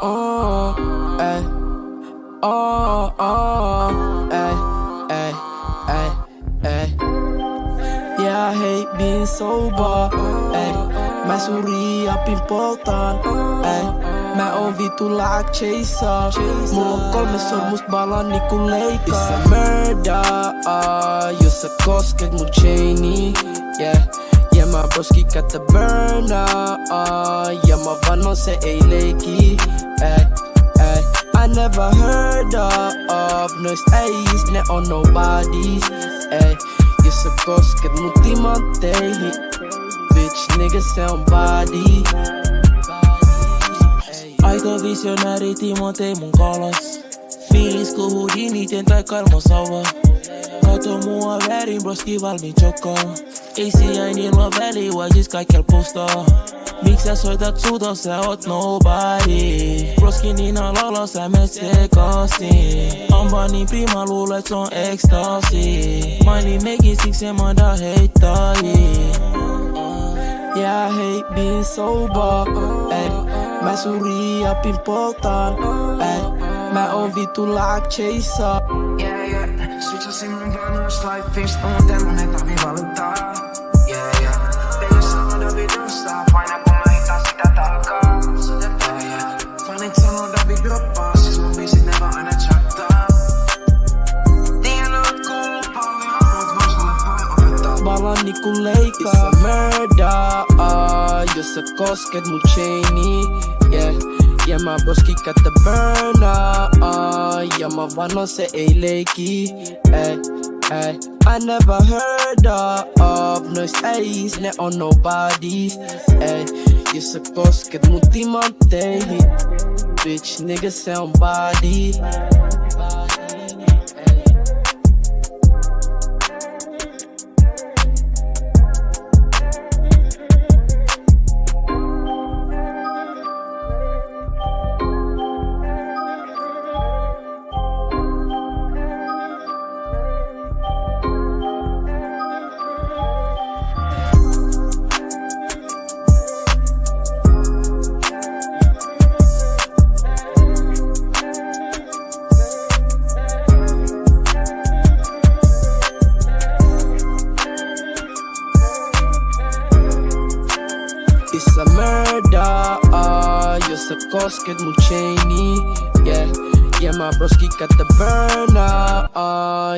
Ay, ay, ay, ay, ay. Yeah, I hate being sober. Ay, mijn sorry op important. Ay, mijn ovi tulak chaser. Mulla 3 sormuspala niinku leikkaa. It's a murder, jos sä kosket mun chaini. Yeah. Ja mä broski got the burner, ja mä vannon se ei leiki. I never heard of noist äijistä, ne on nobodies. Jos sä kosket mun timantteihin, bitch nigga se on body. Aika visionääri Timotei mun kalas. Fiilis ku Houdiniten tai Karmosauva. Kato mua väärin, broski valmiin chokaa. Ei sijainnilla väliä, siis kaikkial postaa. Miks sä soitat suuta, sä oot nobody. Broski Nina laulaa, sä menet sekaisin. Ampa niin prima, luulet se on ekstasi. Maini meikin, siksi en manda heittäjiin. Yeah, I hate being sober. Ay, mä suri apin poltaan. Ay, mä oon vitu lag chaser. Yeah, switchasin mun vanhoista lifeista, on tämmönen ei tarvii valittaa. Pelissä on Davidosta, paina kun mä hitaan sitä takaa. Fanit sanoo David droppaa, siis mun biisit ne vaan aina chattaa. Tiedän oot kuullut paljon, mut vois mulle voi opettaa. Balan niinku leikkaa. It's a murder, jos sä kosket mun chaini. Yeah. Ja mä broski got the burner, ja mä vannon se ei leiki. I never heard of noist äijistä, ne on nobodies. Jos sä kosket mun timantteihin, bitch nigga se on body. It's a murder, jos sä kosket mun chaini. Yeah, mä broski got the burner,